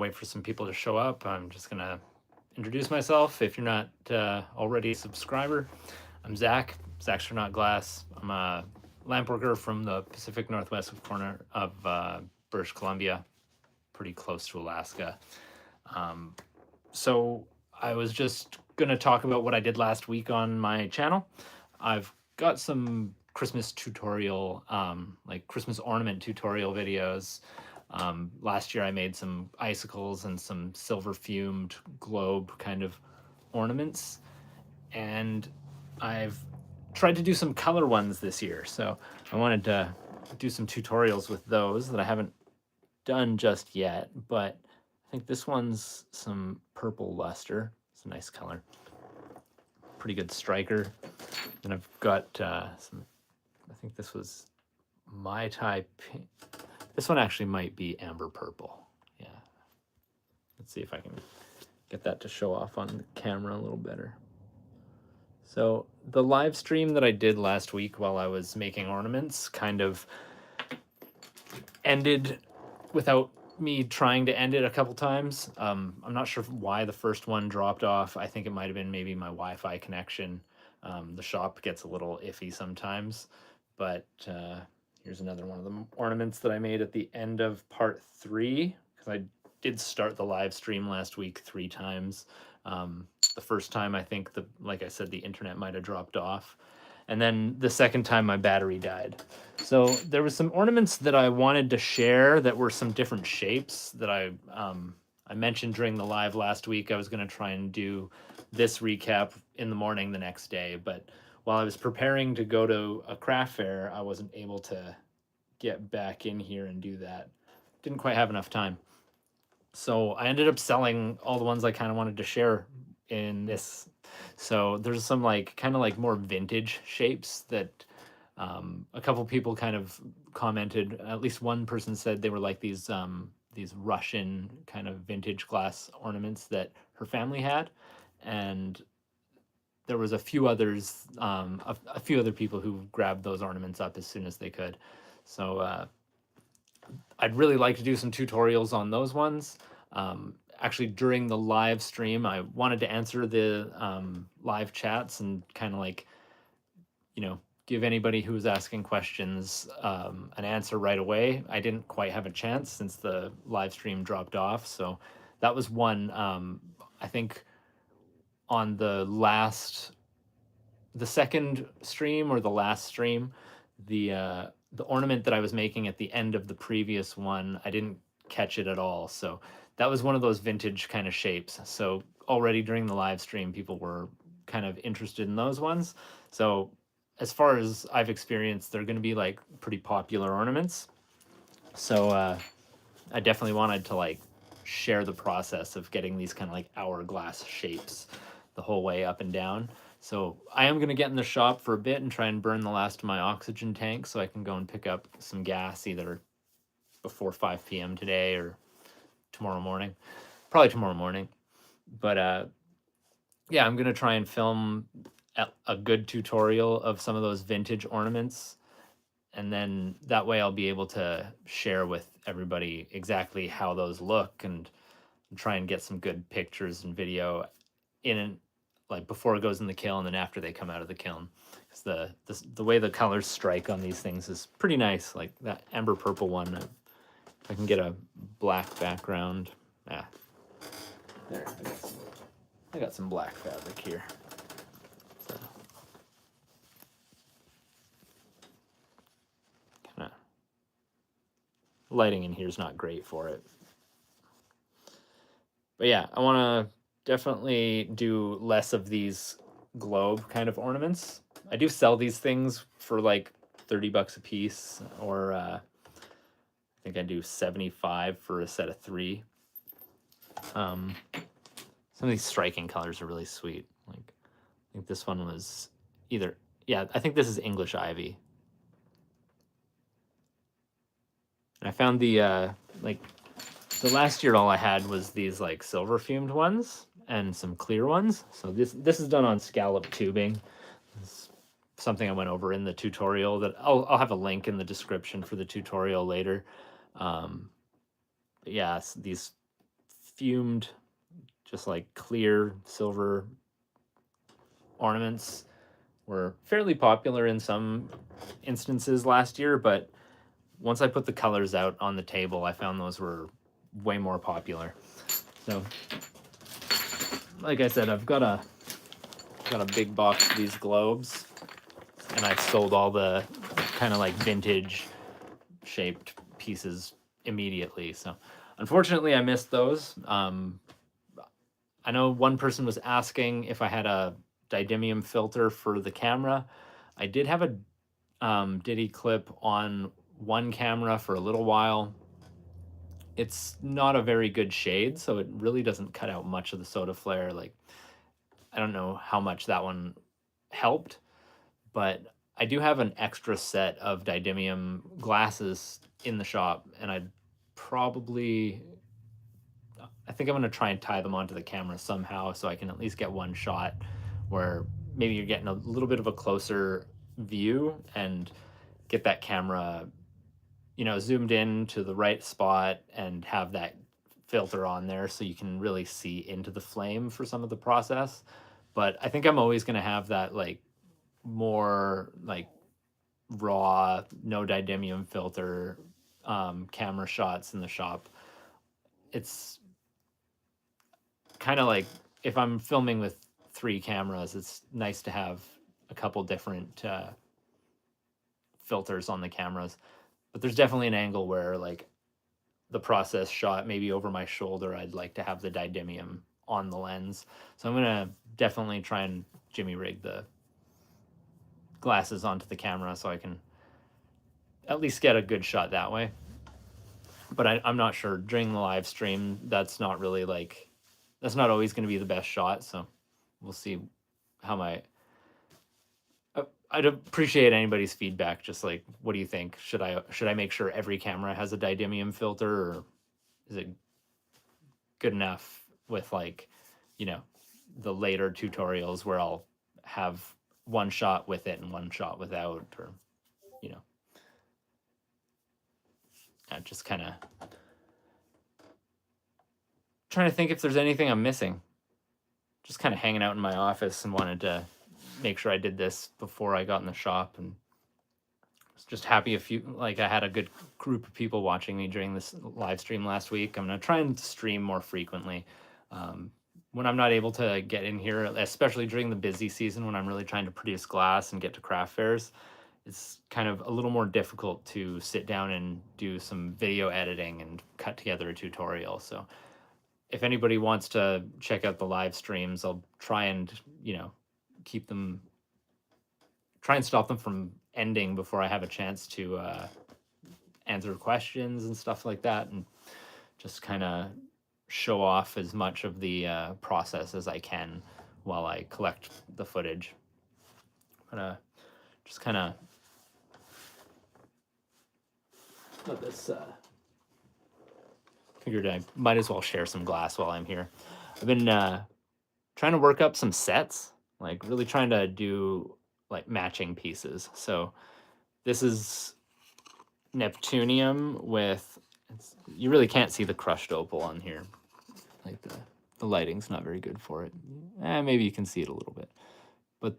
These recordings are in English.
wait for some people to show up. I'm just gonna introduce myself. If you're not already a subscriber, I'm Zach. Zach's Not Glass. I'm a lamp worker from the Pacific Northwest corner of British Columbia, pretty close to Alaska. So I was just gonna talk about what I did last week on my channel. I've got some Christmas tutorial, like Christmas ornament tutorial videos. Last year I made some icicles and some silver fumed globe kind of ornaments, and I've tried to do some color ones this year. So I wanted to do some tutorials with those that I haven't done just yet, but I think this one's some purple luster. It's a nice color. Pretty good striker. And I've got some, I think this was Mai Tai pink. This one actually might be amber purple. Yeah. Let's see if I can get that to show off on the camera a little better. So the live stream that I did last week while I was making ornaments kind of ended without me trying to end it a couple times. I'm not sure why the first one dropped off. I think it might have been maybe my Wi-Fi connection. The shop gets a little iffy sometimes, but here's another one of the ornaments that I made at the end of part 3, because I did start the live stream last week 3 times. The first time, I think, like I said, the internet might have dropped off. And then the second time my battery died. So there was some ornaments that I wanted to share that were some different shapes that I mentioned during the live last week. I was going to try and do this recap in the morning the next day, but while I was preparing to go to a craft fair, I wasn't able to get back in here and do that. Didn't quite have enough time. So I ended up selling all the ones I kind of wanted to share in this. So there's some kind of more vintage shapes that a couple people kind of commented. At least one person said they were like these Russian kind of vintage glass ornaments that her family had, and there was a few others, a few other people who grabbed those ornaments up as soon as they could. So I'd really like to do some tutorials on those ones. Actually, during the live stream, I wanted to answer the live chats and kind of give anybody who was asking questions an answer right away. I didn't quite have a chance since the live stream dropped off. So that was one, I think on the second stream or the last stream, the ornament that I was making at the end of the previous one, I didn't catch it at all. So that was one of those vintage kind of shapes. So already during the live stream, people were kind of interested in those ones. So as far as I've experienced, they're going to be pretty popular ornaments. So I definitely wanted to share the process of getting these kind of hourglass shapes the whole way up and down. So I am going to get in the shop for a bit and try and burn the last of my oxygen tank so I can go and pick up some gas either before 5 p.m. today or tomorrow morning. Probably tomorrow morning. But yeah, I'm going to try and film a good tutorial of some of those vintage ornaments. And then that way I'll be able to share with everybody exactly how those look and try and get some good pictures and video in before it goes in the kiln and after they come out of the kiln. Because the way the colors strike on these things is pretty nice. Like that amber purple one. If I can get a black background. There. I got some black fabric here. So, kind of lighting in here is not great for it. But yeah, I want to definitely do less of these globe kind of ornaments. I do sell these things for $30 a piece, or I think I do 75 for a set of 3. Some of these striking colors are really sweet. I think this one was I think this is English ivy. And I found the last year all I had was these silver fumed ones and some clear ones. So this is done on scallop tubing. It's something I went over in the tutorial that I'll have a link in the description for the tutorial later. But yeah, these fumed, just like clear silver ornaments were fairly popular in some instances last year, but once I put the colors out on the table, I found those were way more popular. So, like I said, I've got a big box of these globes, and I've sold all the kind of like vintage shaped pieces immediately. So, unfortunately, I missed those. I know one person was asking if I had a didymium filter for the camera. I did have a Diddy clip on one camera for a little while. It's not a very good shade, so it really doesn't cut out much of the soda flare. Like, I don't know how much that one helped, but I do have an extra set of didymium glasses in the shop, and probably, I think I'm going to try and tie them onto the camera somehow so I can at least get one shot where maybe you're getting a little bit of a closer view and get that camera, zoomed in to the right spot and have that filter on there so you can really see into the flame for some of the process. But I think I'm always going to have that like more like raw, no didymium filter camera shots in the shop. It's kind of like if I'm filming with 3 cameras, it's nice to have a couple different filters on the cameras. But there's definitely an angle where like the process shot maybe over my shoulder, I'd like to have the didymium on the lens. So I'm gonna definitely try and jimmy rig the glasses onto the camera so I can at least get a good shot that way. But I'm not sure during the live stream. That's not always going to be the best shot. So we'll see how I'd appreciate anybody's feedback. Just like, what do you think? Should I make sure every camera has a didymium filter, or is it good enough with like, the later tutorials where I'll have one shot with it and one shot without, or you know, just kind of trying to think if there's anything I'm missing. Just kind of hanging out in my office and wanted to make sure I did this before I got in the shop, and was just happy I had a good group of people watching me during this live stream last week. I'm gonna try and stream more frequently. When I'm not able to get in here, especially during the busy season when I'm really trying to produce glass and get to craft fairs, it's kind of a little more difficult to sit down and do some video editing and cut together a tutorial. So if anybody wants to check out the live streams, I'll try and, try and stop them from ending before I have a chance to answer questions and stuff like that, and just kind of show off as much of the process as I can while I collect the footage. But just kind of let this figured I might as well share some glass while I'm here. I've been trying to work up some sets, like really trying to do like matching pieces. So this is Neptunium with, you really can't see the crushed opal on here. Like the lighting's not very good for it. Maybe you can see it a little bit. But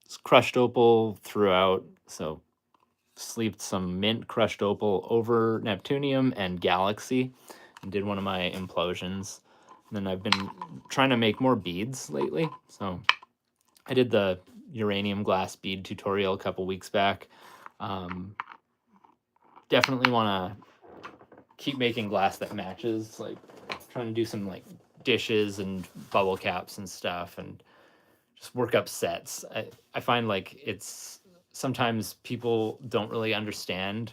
it's crushed opal throughout. So sleeved some mint crushed opal over Neptunium and Galaxy, and did one of my implosions. And then I've been trying to make more beads lately. So I did the uranium glass bead tutorial a couple weeks back. Definitely want to keep making glass that matches, like trying to do some like dishes and bubble caps and stuff, and just work up sets. I find like it's sometimes people don't really understand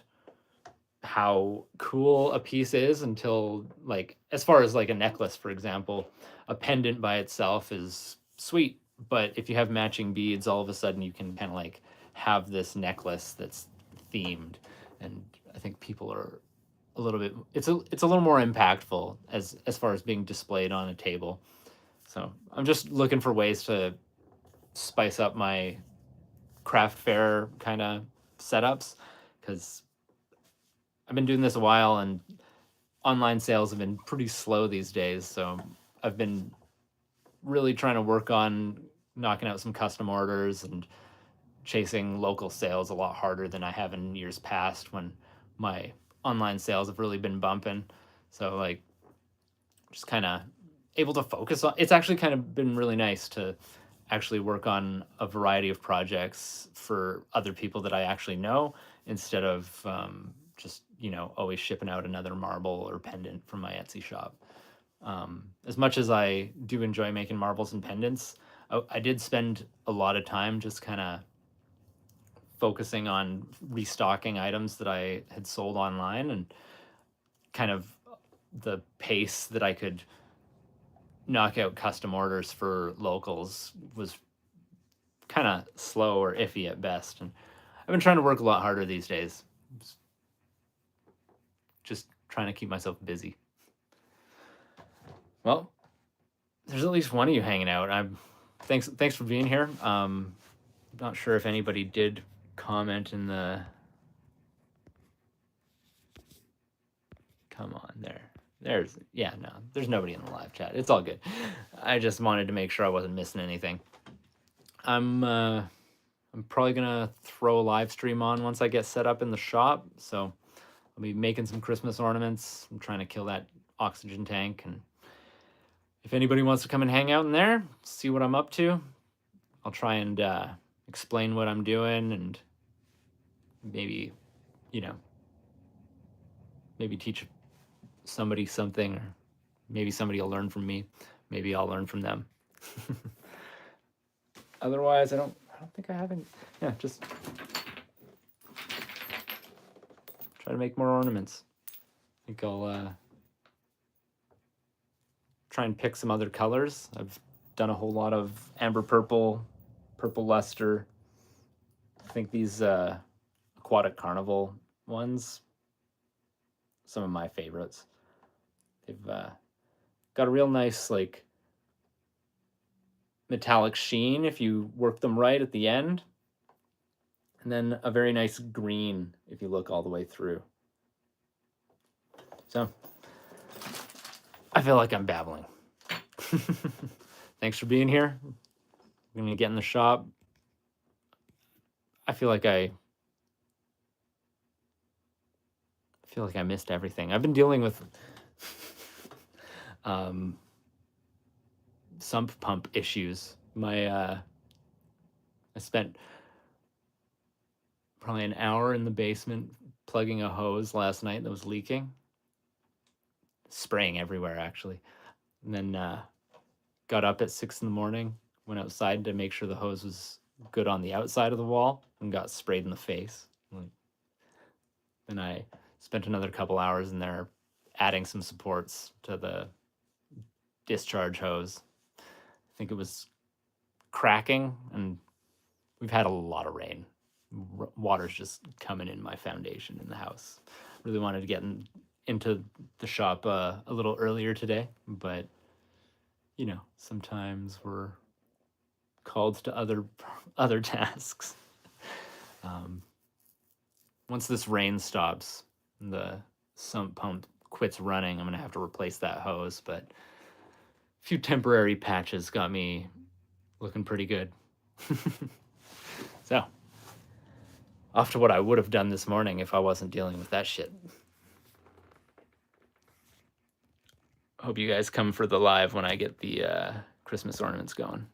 how cool a piece is until, like, as far as like a necklace, for example, a pendant by itself is sweet, but if you have matching beads, all of a sudden you can kind of like have this necklace that's themed. And I think people are a little bit, it's a little more impactful as far as being displayed on a table. So I'm just looking for ways to spice up my craft fair kind of setups, because I've been doing this a while, and online sales have been pretty slow these days, so I've been really trying to work on knocking out some custom orders and chasing local sales a lot harder than I have in years past when my online sales have really been bumping. So like just kind of able to focus on, it's actually kind of been really nice to actually work on a variety of projects for other people that I actually know instead of just, always shipping out another marble or pendant from my Etsy shop. As much as I do enjoy making marbles and pendants, I did spend a lot of time just kind of focusing on restocking items that I had sold online, and kind of the pace that I could knock out custom orders for locals was kind of slow or iffy at best. And I've been trying to work a lot harder these days. Just trying to keep myself busy. Well, there's at least one of you hanging out. Thanks for being here. Not sure if anybody did comment in the. Come on, there's nobody in the live chat. It's all good. I just wanted to make sure I wasn't missing anything. I'm probably gonna throw a live stream on once I get set up in the shop. So I'll be making some Christmas ornaments. I'm trying to kill that oxygen tank, and if anybody wants to come and hang out in there, see what I'm up to, I'll try and explain what I'm doing, and maybe, maybe teach somebody something, or maybe somebody will learn from me. Maybe I'll learn from them. Otherwise, I don't think I have any. Yeah, just try to make more ornaments. I think I'll try and pick some other colors. I've done a whole lot of amber purple, purple luster. I think these aquatic carnival ones, some of my favorites. They've got a real nice like metallic sheen if you work them right at the end, and then a very nice green if you look all the way through. So I feel like I'm babbling. Thanks for being here. I'm gonna get in the shop. I feel like I missed everything. I've been dealing with sump pump issues. I spent probably an hour in the basement plugging a hose last night that was leaking, spraying everywhere actually, and then got up at 6 in the morning, went outside to make sure the hose was good on the outside of the wall, and got sprayed in the face. Then I spent another couple hours in there adding some supports to the discharge hose. I think it was cracking, and we've had a lot of rain. Water's just coming in my foundation in the house. Really wanted to get into the shop a little earlier today, but sometimes we're called to other tasks. Once this rain stops and the sump pump quits running, I'm gonna have to replace that hose, but a few temporary patches got me looking pretty good. So off to what I would have done this morning if I wasn't dealing with that shit. Hope you guys come for the live when I get the Christmas ornaments going.